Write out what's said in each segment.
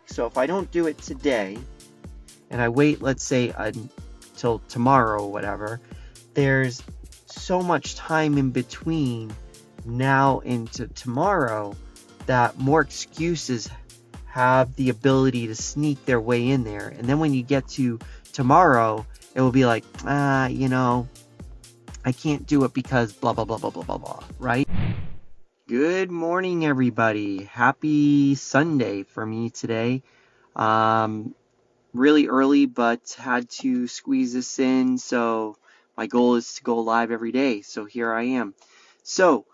So if I don't do it today and I wait, let's say, until tomorrow or whatever, there's so much time in between now into tomorrow that more excuses have the ability to sneak their way in there. And then when you get to tomorrow, it will be like, I can't do it because blah, blah, blah, blah, blah, blah, blah, right? Good morning, everybody. Happy Sunday for me today. Really early, but had to squeeze this in. So my goal is to go live every day. So here I am. So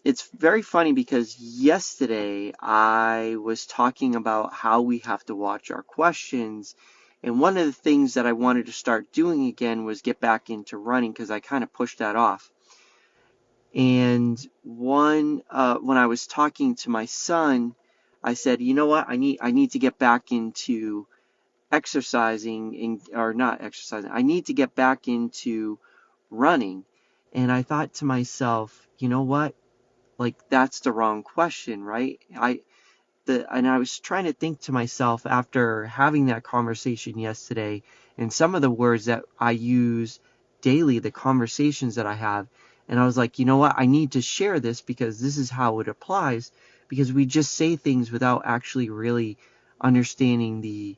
it's very funny because yesterday I was talking about how we have to watch our questions. And one of the things that I wanted to start doing again was get back into running because I kind of pushed that off. And when I was talking to my son, I said, you know what, I need to get back into exercising, or not exercising. I need to get back into running. And I thought to myself, you know what? Like, that's the wrong question, right? And I was trying to think to myself after having that conversation yesterday, and some of the words that I use daily, the conversations that I have, and I was like, you know what? I need to share this because this is how it applies, because we just say things without actually really understanding the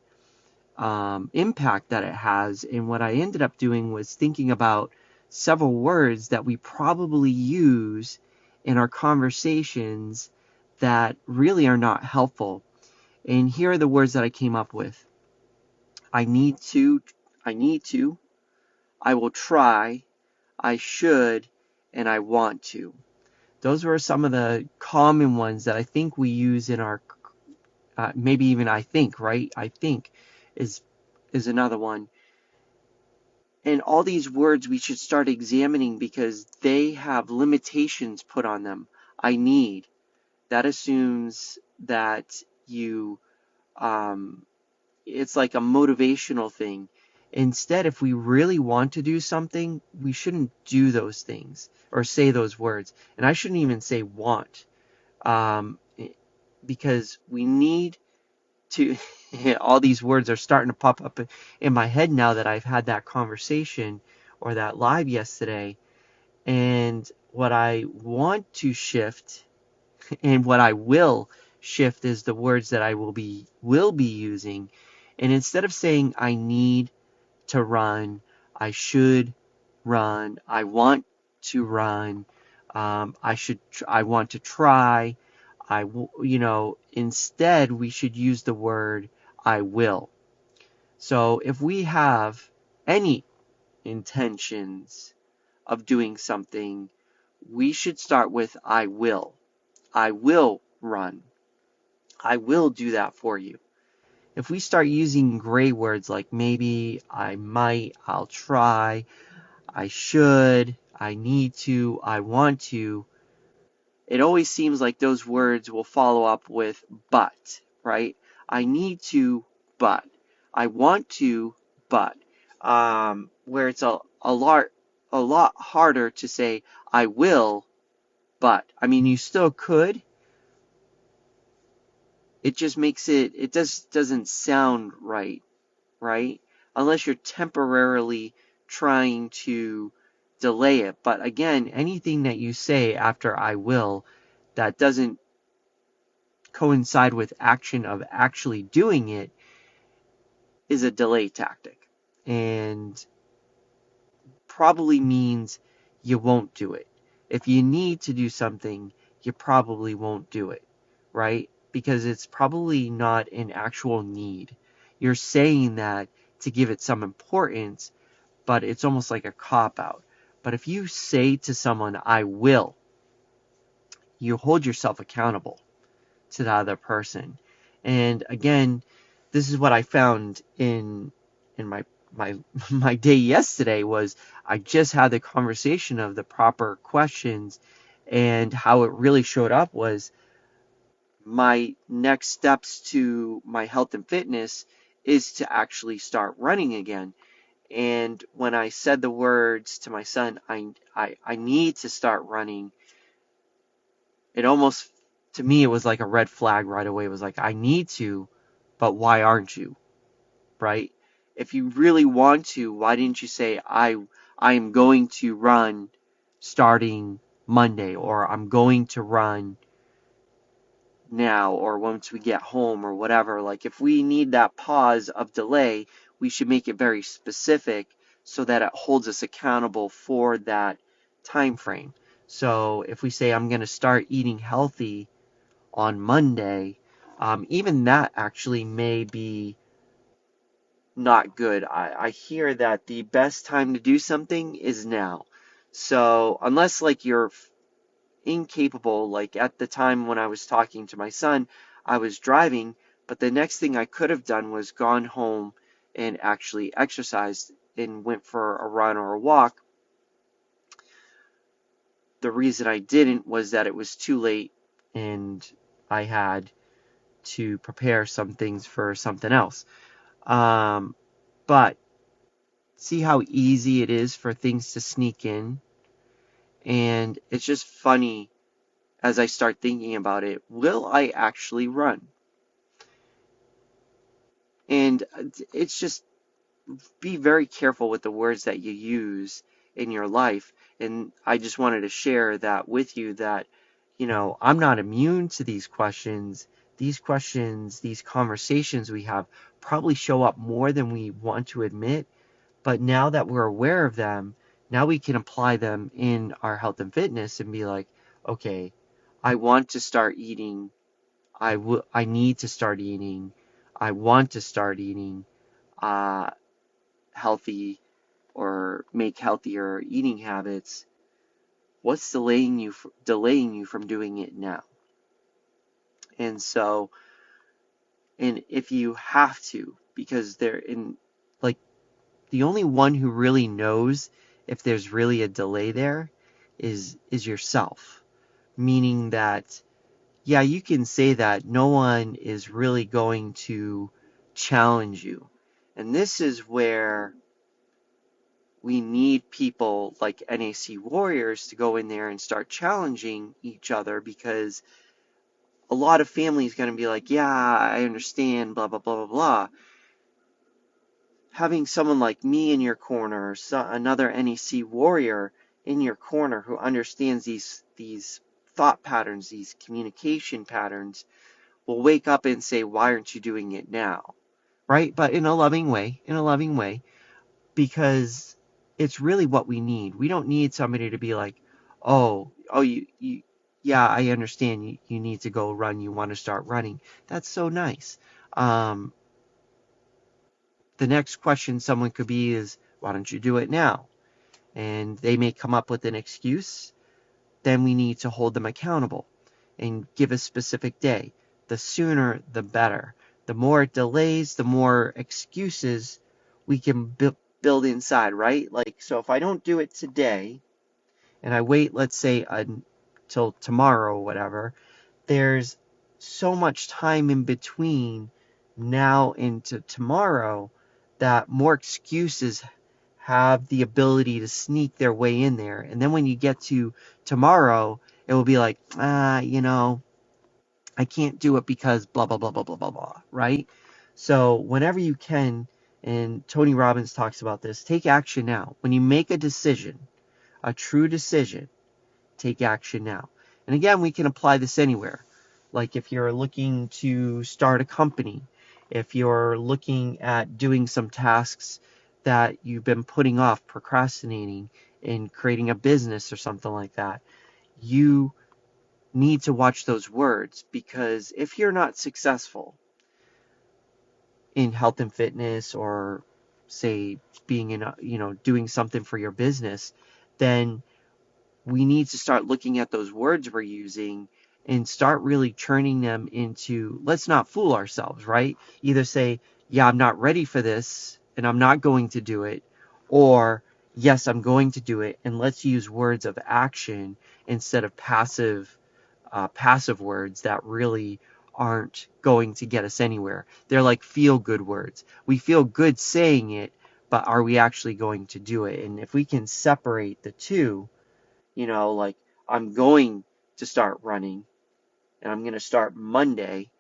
impact that it has. And what I ended up doing was thinking about several words that we probably use in our conversations that really are not helpful. And here are the words that I came up with. I need to, I will try, I should, and I want to. Those were some of the common ones that I think we use in our, maybe even I think, right? I think is another one. And all these words we should start examining because they have limitations put on them. I need. That assumes that you, it's like a motivational thing. Instead, if we really want to do something, we shouldn't do those things or say those words. And I shouldn't even say want, um, because we need to. All these words are starting to pop up in my head now that I've had that conversation or that live yesterday. And what I want to shift and what I will shift is the words that I will be using. And instead of saying I need to run, I should run, I want to run, I want to try, instead we should use the word I will. So if we have any intentions of doing something, we should start with I will. I will run. I will do that for you. If we start using gray words like maybe, I might, I'll try, I should, I need to, I want to, it always seems like those words will follow up with but, right? I need to, but. I want to, but. Where it's a lot harder to say I will, but. I mean, you still could. It just makes it just doesn't sound right, right? Unless you're temporarily trying to delay it. But again, anything that you say after I will that doesn't coincide with action of actually doing it is a delay tactic. And probably means you won't do it. If you need to do something, you probably won't do it, right? Because it's probably not an actual need. You're saying that to give it some importance, but it's almost like a cop-out. But if you say to someone, I will, you hold yourself accountable to the other person. And again, this is what I found in my my day yesterday was I just had the conversation of the proper questions, and how it really showed up was my next steps to my health and fitness is to actually start running again. And when I said the words to my son, I need to start running, it almost to me, it was like a red flag right away. It was like, I need to, but why aren't you? Right? If you really want to, why didn't you say, I am going to run starting Monday, or I'm going to run now, or once we get home, or whatever. Like, if we need that pause of delay, we should make it very specific so that it holds us accountable for that time frame. So if we say, I'm going to start eating healthy on Monday, even that actually may be not good. I hear that the best time to do something is now. So unless like you're incapable, like at the time when I was talking to my son, I was driving, but the next thing I could have done was gone home and actually exercised and went for a run or a walk. The reason I didn't was that it was too late and I had to prepare some things for something else. But see how easy it is for things to sneak in. And it's just funny as I start thinking about it. Will I actually run? And it's just, be very careful with the words that you use in your life. And I just wanted to share that with you, that, I'm not immune to these questions. These questions, these conversations we have probably show up more than we want to admit. But now that we're aware of them, now we can apply them in our health and fitness and be like, okay, I want to start eating. I need to start eating. I want to start eating uh, healthy, or make healthier eating habits. What's delaying you from doing it now? And so, and if you have to, because they're in, like, the only one who really knows if there's really a delay there is yourself. Meaning that, yeah, you can say that no one is really going to challenge you. And this is where we need people like NAC Warriors to go in there and start challenging each other, because a lot of families going to be like, yeah, I understand, blah, blah, blah, blah, blah. Having someone like me in your corner, or another NAC Warrior in your corner who understands these thought patterns, these communication patterns, will wake up and say, why aren't you doing it now? Right? But in a loving way, because it's really what we need. We don't need somebody to be like, you yeah, I understand you need to go run, you want to start running. That's so nice. Um, the next question someone could be is, why don't you do it now? And they may come up with an excuse. Then we need to hold them accountable and give a specific day. The sooner, the better. The more it delays, the more excuses we can build inside, right? Like, so if I don't do it today and I wait, let's say, until tomorrow or whatever, there's so much time in between now into tomorrow that more excuses have the ability to sneak their way in there. And then when you get to tomorrow, it will be like, I can't do it because blah, blah, blah, blah, blah, blah, blah, right? So whenever you can, and Tony Robbins talks about this, take action now. When you make a decision, a true decision, take action now. And again, we can apply this anywhere. Like if you're looking to start a company, if you're looking at doing some tasks that you've been putting off, procrastinating, in creating a business or something like that, you need to watch those words, because if you're not successful in health and fitness, or say being in doing something for your business, then we need to start looking at those words we're using and start really turning them into, let's not fool ourselves, right? Either say, yeah, I'm not ready for this and I'm not going to do it, or yes, I'm going to do it, and let's use words of action instead of passive words that really aren't going to get us anywhere. They're like feel good words. We feel good saying it, but are we actually going to do it? And if we can separate the two, like, I'm going to start running, and I'm going to start Monday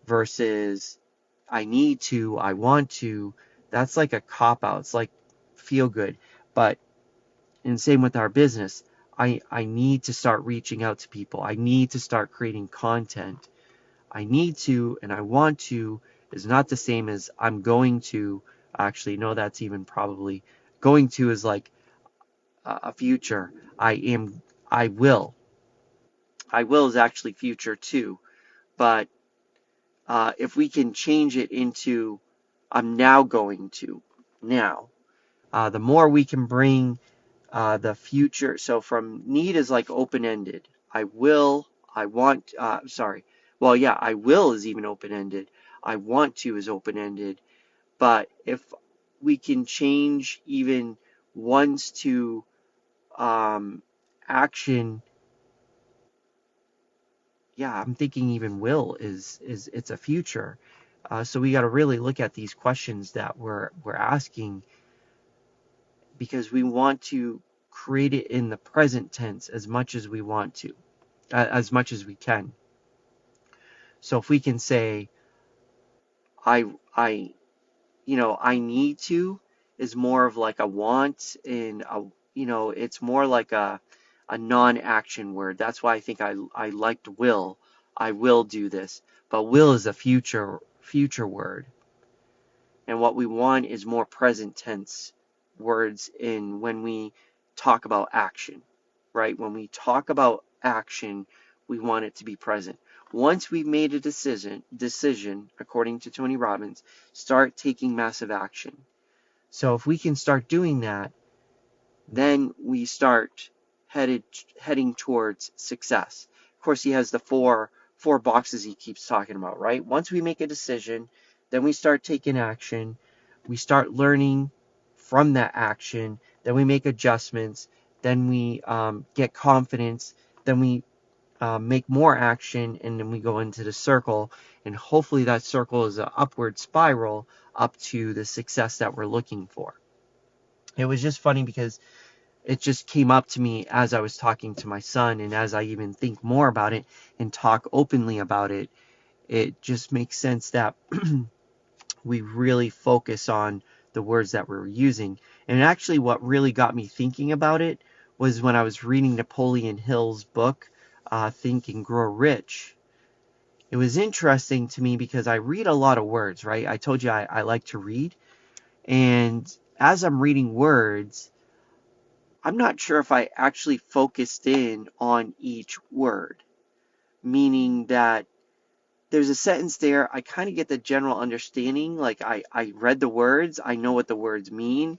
versus I need to, I want to, that's like a cop out. It's like feel good. But and same with our business. I need to start reaching out to people. I need to start creating content. I need to and I want to is not the same as I'm going to. Actually, no, that's even probably going to is like a future. I will. I will is actually future too. But if we can change it into I'm now going to, now, the more we can bring the future. So from need is like open-ended. I will, I want, sorry. Well, yeah, I will is even open-ended. I want to is open-ended. But if we can change even wants to action, yeah, I'm thinking even will is it's a future. So we got to really look at these questions that we're asking because we want to create it in the present tense as much as we want to, as much as we can. So if we can say, I, I, I need to is more of like a want and it's more like a non-action word. That's why I think I liked will. I will do this, but will is a future word. And what we want is more present tense words in when we talk about action, right? When we talk about action, we want it to be present. Once we've made a decision, according to Tony Robbins, start taking massive action. So if we can start doing that, then we start heading towards success. Of course, he has the four boxes he keeps talking about, right? Once we make a decision, then we start taking action. We start learning from that action. Then we make adjustments. Then we get confidence. Then we make more action, and then we go into the circle. And hopefully that circle is an upward spiral up to the success that we're looking for. It was just funny because it just came up to me as I was talking to my son, and as I even think more about it and talk openly about it, it just makes sense that we really focus on the words that we're using. And actually what really got me thinking about it was when I was reading Napoleon Hill's book, Think and Grow Rich. It was interesting to me because I read a lot of words, right? I told you I like to read. And as I'm reading words, I'm not sure if I actually focused in on each word, meaning that there's a sentence there, I kind of get the general understanding, like I read the words, I know what the words mean,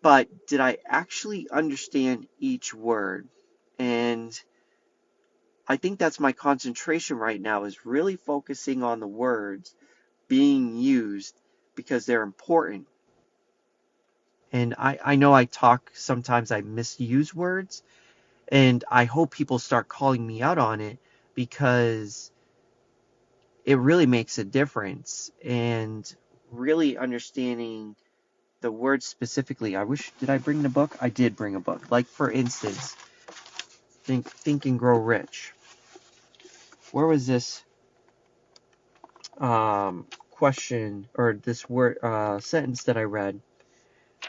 but did I actually understand each word? And I think that's my concentration right now, is really focusing on the words being used because they're important. And I know I talk, sometimes I misuse words, and I hope people start calling me out on it because it really makes a difference. And really understanding the words specifically. Did I bring the book? I did bring a book. Like, for instance, Think and Grow Rich. Where was this question or this word sentence that I read?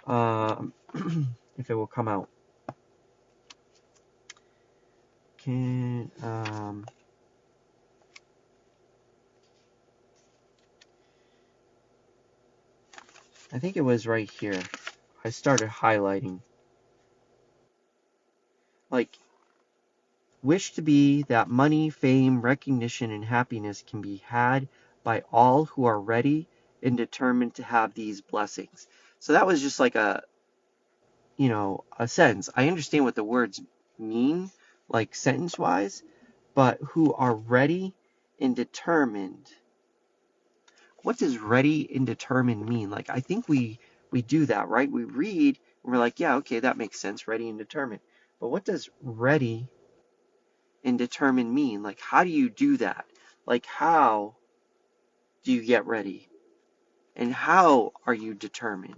If it will come out. Can I think it was right here. I started highlighting. Like, wish to be that money, fame, recognition, and happiness can be had by all who are ready and determined to have these blessings. So that was just like a sentence. I understand what the words mean, like sentence-wise, but who are ready and determined. What does ready and determined mean? Like, I think we do that, right? We read and we're like, yeah, okay, that makes sense, ready and determined. But what does ready and determined mean? Like, how do you do that? Like, how do you get ready? And how are you determined?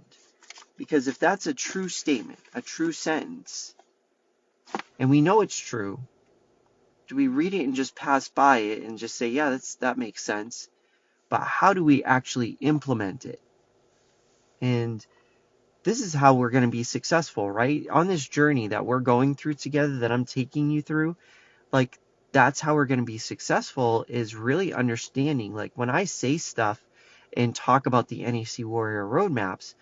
Because if that's a true statement, a true sentence, and we know it's true, do we read it and just pass by it and just say, yeah, that makes sense? But how do we actually implement it? And this is how we're going to be successful, right? On this journey that we're going through together, that I'm taking you through, like, that's how we're going to be successful, is really understanding, like, when I say stuff and talk about the NAC Warrior roadmaps,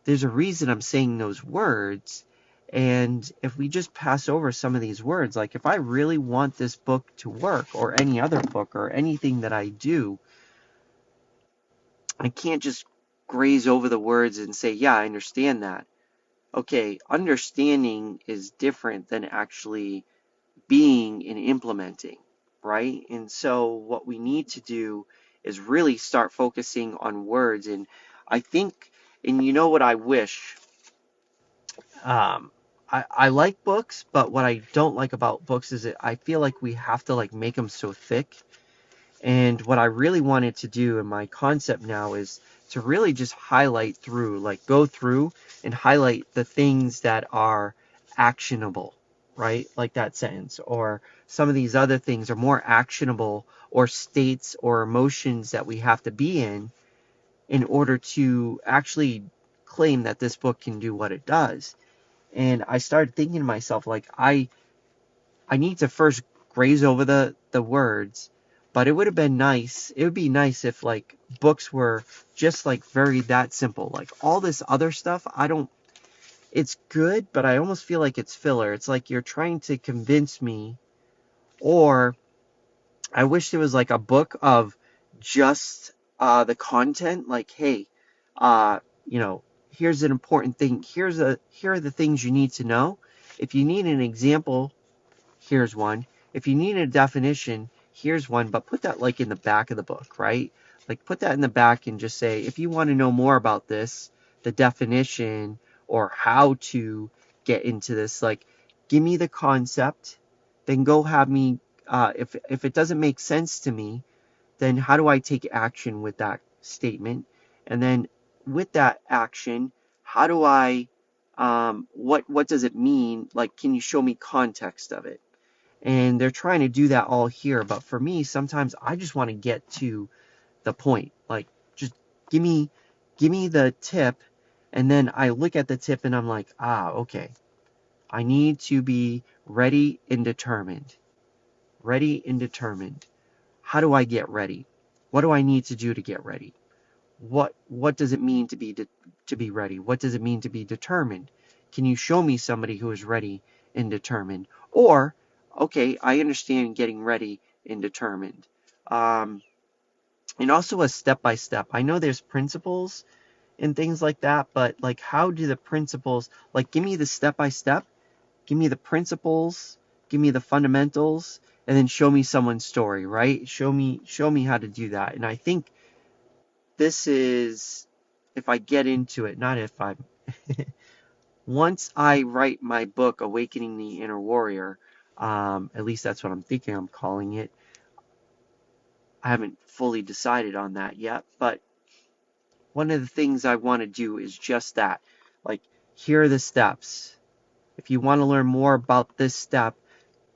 there's a reason I'm saying those words. And if we just pass over some of these words, like if I really want this book to work, or any other book, or anything that I do, I can't just graze over the words and say, yeah, I understand that. Okay, understanding is different than actually being and implementing, right? And so what we need to do is really start focusing on words. And I think, and you know what I wish, um, I like books, but what I don't like about books is that I feel like we have to like make them so thick. And what I really wanted to do in my concept now is to really just highlight through, like go through and highlight the things that are actionable, right? Like that sentence, or some of these other things are more actionable, or states or emotions that we have to be in order to actually claim that this book can do what it does. And I started thinking to myself, like, I need to first graze over the words, but it would have been nice. It would be nice if like books were just like very that simple. Like all this other stuff, I don't, it's good, but I almost feel like it's filler. It's like you're trying to convince me, or I wish there was like a book of just the content, like, hey, uh, you know, here's an important thing. Here are the things you need to know. If you need an example, here's one. If you need a definition, here's one, but put that like in the back of the book, right? Like put that in the back and just say, if you want to know more about this, the definition, or how to get into this, like give me the concept, then go have me, if it doesn't make sense to me, then how do I take action with that statement? And then with that action, how do I, what does it mean? Like, can you show me context of it? And they're trying to do that all here, but for me, sometimes I just want to get to the point. Like, just give me the tip, and then I look at the tip and I'm like, okay, I need to be ready and determined. Ready and determined. How do I get ready? What do I need to do to get ready? What does it mean to be ready? What does it mean to be determined? Can you show me somebody who is ready and determined? Or, okay, I understand getting ready and determined. Um, and also a step by step. I know there's principles and things like that, but like how do the principles, like give me the step by step, give me the principles, give me the fundamentals, and then show me someone's story, right? Show me how to do that. And I think this is, if I get into it, not if I, once I write my book, Awakening the Inner Warrior, at least that's what I'm thinking I'm calling it. I haven't fully decided on that yet, but one of the things I want to do is just that. Like, here are the steps. If you want to learn more about this step,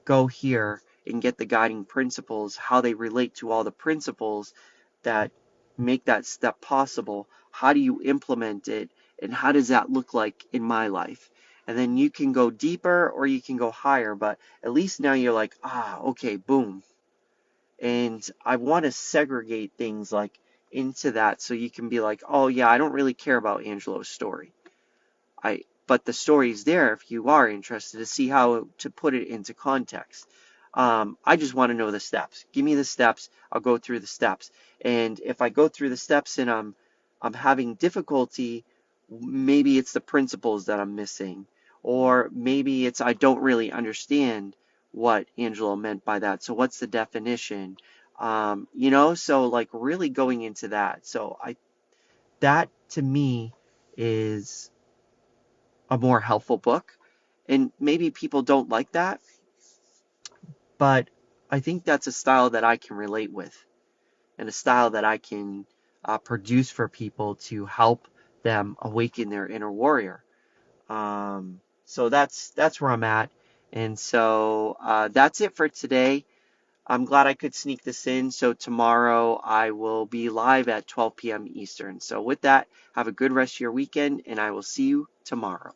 go here and get the guiding principles, how they relate to all the principles that make that step possible. How do you implement it, and how does that look like in my life? And then you can go deeper or you can go higher, but at least now you're like, okay, boom. And I want to segregate things like into that, so you can be like, oh yeah, I don't really care about Angelo's story. But the story's there if you are interested to see how to put it into context. I just want to know the steps. Give me the steps. I'll go through the steps. And if I go through the steps and I'm having difficulty, maybe it's the principles that I'm missing, or maybe it's I don't really understand what Angelo meant by that. So what's the definition? So like really going into that. So that to me is a more helpful book. And maybe people don't like that, but I think that's a style that I can relate with, and a style that I can produce for people to help them awaken their inner warrior. So that's where I'm at. And so that's it for today. I'm glad I could sneak this in. So tomorrow I will be live at 12 p.m. Eastern. So with that, have a good rest of your weekend, and I will see you tomorrow.